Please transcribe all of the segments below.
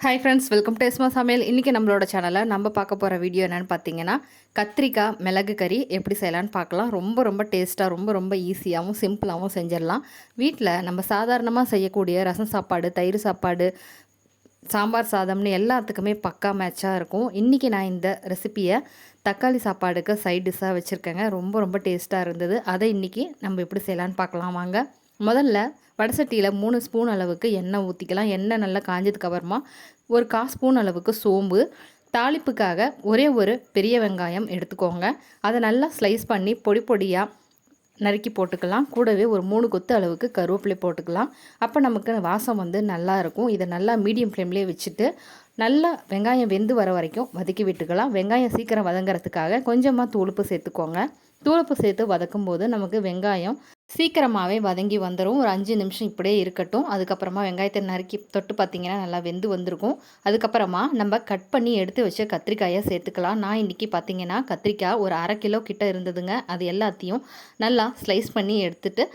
Hi friends, welcome to எஸ்மா சமையல். இன்றைக்கி நம்மளோட சேனலில் நம்ம பார்க்க போகிற வீடியோ என்னென்னு பார்த்தீங்கன்னா, கத்திரிக்காய் மிளகு கறி எப்படி செய்யலான்னு பார்க்கலாம். ரொம்ப டேஸ்ட்டாக ரொம்ப ஈஸியாகவும் சிம்பிளாகவும் செஞ்சிடலாம். வீட்டில் நம்ம சாதாரணமாக செய்யக்கூடிய ரசம் சாப்பாடு, தயிர் சாப்பாடு, சாம்பார் சாதம்னு எல்லாத்துக்குமே பக்கா மேட்சாக இருக்கும். இன்றைக்கி நான் இந்த ரெசிப்பியை தக்காளி சாப்பாடுக்கு சைட் டிஷ்ஷாக வச்சுருக்கேங்க. ரொம்ப டேஸ்ட்டாக இருந்தது. அதை இன்றைக்கி நம்ம எப்படி செய்யலான்னு பார்க்கலாம் வாங்க. முதல்ல வடசட்டியில் 3 ஸ்பூன் அளவுக்கு எண்ணெய் ஊற்றிக்கலாம். எண்ணெய் நல்லா காஞ்சதுக்கு அப்புறமா ஒரு 1/4 ஸ்பூன் அளவுக்கு சோம்பு, தாளிப்புக்காக ஒரே ஒரு பெரிய வெங்காயம் எடுத்துக்கோங்க. அதை நல்லா ஸ்லைஸ் பண்ணி பொடியாக நறுக்கி போட்டுக்கலாம். கூடவே ஒரு 3 கொத்து அளவுக்கு கருவேப்பிலை போட்டுக்கலாம். அப்போ நமக்கு வாசம் நல்லா இருக்கும். இதை நல்லா மீடியம் ஃப்ளேம்லேயே வச்சுட்டு நல்லா வெங்காயம் வெந்து வர வரைக்கும் வதக்கி விட்டுக்கலாம். வெங்காயம் சீக்கிரம் வதங்கிறதுக்காக கொஞ்சமாக தூளுப்பு சேர்த்துக்கோங்க. தூளுப்பு சேர்த்து வதக்கும் போது நமக்கு வெங்காயம் சீக்கிரமாகவே வதங்கி வந்துடும். ஒரு 5 நிமிஷம் இப்படியே இருக்கட்டும். அதுக்கப்புறமா வெங்காயத்தை நறுக்கி தொட்டு பார்த்திங்கன்னா நல்லா வெந்து வந்திருக்கும். அதுக்கப்புறமா நம்ம கட் பண்ணி எடுத்து வச்ச கத்திரிக்காயை சேர்த்துக்கலாம். நான் இன்றைக்கி பார்த்திங்கன்னா கத்திரிக்காய் ஒரு 1/2 கிலோ கிட்ட இருந்ததுங்க. அது எல்லாத்தையும் நல்லா ஸ்லைஸ் பண்ணி எடுத்துகிட்டு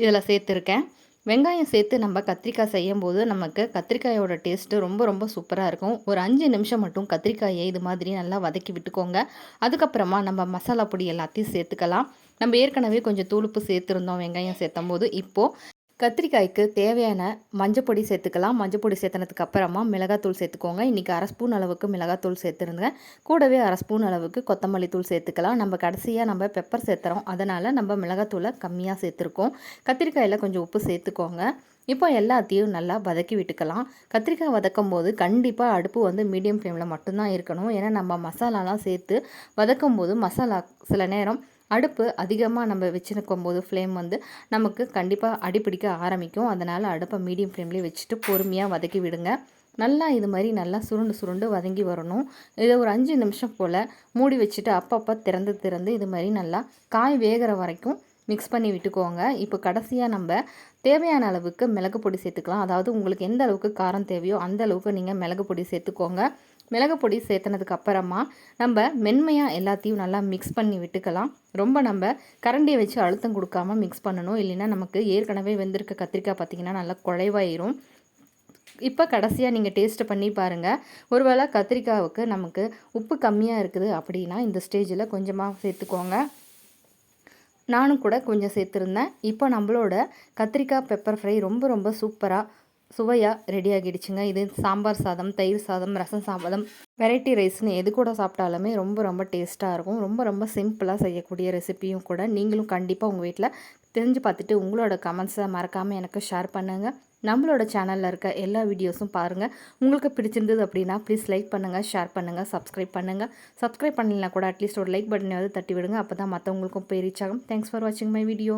இதில் சேர்த்துருக்கேன். வெங்காயம் சேர்த்து நம்ம கத்திரிக்காய் செய்யும்போது நமக்கு கத்திரிக்காயோட டேஸ்ட்டு ரொம்ப சூப்பராக இருக்கும். ஒரு 5 நிமிஷம் மட்டும் கத்திரிக்காயை இது மாதிரி நல்லா வதக்கி விட்டுக்கோங்க. அதுக்கப்புறமா நம்ம மசாலா பொடி எல்லாத்தையும் சேர்த்துக்கலாம். நம்ம ஏற்கனவே கொஞ்சம் தூளுப்பு சேர்த்துருந்தோம் வெங்காயம் சேர்த்தும் போது. இப்போது கத்திரிக்காய்க்கு தேவையான மஞ்சப்பொடி சேர்த்துக்கலாம். மஞ்சப்பொடி சேர்த்துனதுக்கு அப்புறமா மிளகாத்தூள் சேர்த்துக்கோங்க. இன்றைக்கி 1/2 ஸ்பூன் அளவுக்கு மிளகாத்தூள் சேர்த்துருந்தேன். கூடவே 1/2 ஸ்பூன் அளவுக்கு கொத்தமல்லி தூள் சேர்த்துக்கலாம். நம்ம கடைசியாக நம்ம பெப்பர் சேர்த்துறோம், அதனால் நம்ம மிளகாத்தூளை கம்மியாக சேர்த்துருக்கோம். கத்திரிக்காயில் கொஞ்சம் உப்பு சேர்த்துக்கோங்க. இப்போ எல்லாத்தையும் நல்லா வதக்கி விட்டுக்கலாம். கத்திரிக்காய் வதக்கும் போது கண்டிப்பாக அடுப்பு மீடியம் ஃப்ளேமில் மட்டும்தான் இருக்கணும். ஏன்னா நம்ம மசாலாலாம் சேர்த்து வதக்கும் போது மசாலா சில நேரம் அடுப்பு அதிகமாக நம்ம வச்சுருக்கும் போது ஃப்ளேம் நமக்கு கண்டிப்பாக அடிப்பிடிக்க ஆரம்பிக்கும். அதனால் அடுப்பை மீடியம் ஃப்ளேம்லேயே வச்சுட்டு பொறுமையாக வதக்கி விடுங்க. நல்லா இது மாதிரி நல்லா சுருண்டு வதங்கி வரணும். இதை ஒரு 5 நிமிஷம் போல் மூடி வச்சுட்டு அப்பப்போ திறந்து இது மாதிரி நல்லா காய் வேகிற வரைக்கும் மிக்ஸ் பண்ணி விட்டுக்கோங்க. இப்போ கடைசியாக நம்ம தேவையான அளவுக்கு மிளகு பொடி சேர்த்துக்கலாம். அதாவது உங்களுக்கு எந்த அளவுக்கு காரம் தேவையோ அந்த அளவுக்கு நீங்கள் மிளகு பொடி சேர்த்துக்கோங்க. மிளகு பொடி சேர்த்துனதுக்கு அப்புறமா நம்ம மென்மையாக எல்லாத்தையும் நல்லா மிக்ஸ் பண்ணி விட்டுக்கலாம். ரொம்ப நம்ம கரண்டியை வச்சு அழுத்தம் கொடுக்காமல் மிக்ஸ் பண்ணணும். இல்லைன்னா நமக்கு ஏற்கனவே வெந்திருக்க கத்திரிக்காய் பார்த்திங்கன்னா நல்லா குழைவாயிரும். இப்போ கடைசியாக நீங்கள் டேஸ்ட்டு பண்ணி பாருங்கள். ஒருவேளை கத்திரிக்காவுக்கு நமக்கு உப்பு கம்மியாக இருக்குது அப்படின்னா இந்த ஸ்டேஜில் கொஞ்சமாக சேர்த்துக்கோங்க. நானும் கூட கொஞ்சம் சேர்த்துருந்தேன். இப்போ நம்மளோட கத்திரிக்காய் பெப்பர் ஃப்ரை ரொம்ப சூப்பராக சுவையாக ரெடி ஆகிடுச்சுங்க. இது சாம்பார் சாதம், தயிர் சாதம், ரசம் சாதம், வெரைட்டி ரைஸ்னு எது கூட சாப்பிட்டாலுமே ரொம்ப டேஸ்ட்டாக இருக்கும். ரொம்ப சிம்பிளாக செய்யக்கூடிய ரெசிப்பியும் கூட. நீங்களும் கண்டிப்பாக உங்கள் வீட்டில் தெரிஞ்சு பார்த்துட்டு உங்களோட கமெண்ட்ஸை மறக்காமல் எனக்கு ஷேர் பண்ணுங்கள். நம்மளோட சேனலில் இருக்க எல்லா வீடியோஸும் பாருங்கள். உங்களுக்கு பிடிச்சிருந்தது அப்படின்னா ப்ளீஸ் லைக் பண்ணுங்கள், ஷேர் பண்ணுங்கள், சப்ஸ்கிரைப் பண்ணுங்கள். சப்ஸ்கிரைப் பண்ணலைன்னா கூட அட்லீஸ்ட் ஒரு லைக் பட்டனையாவது தட்டி விடுங்க. அப்போ தான் மற்றவங்களுக்கும் போய் ரீச் ஆகும். தேங்க்ஸ் ஃபார் வாட்சிங் மை வீடியோ.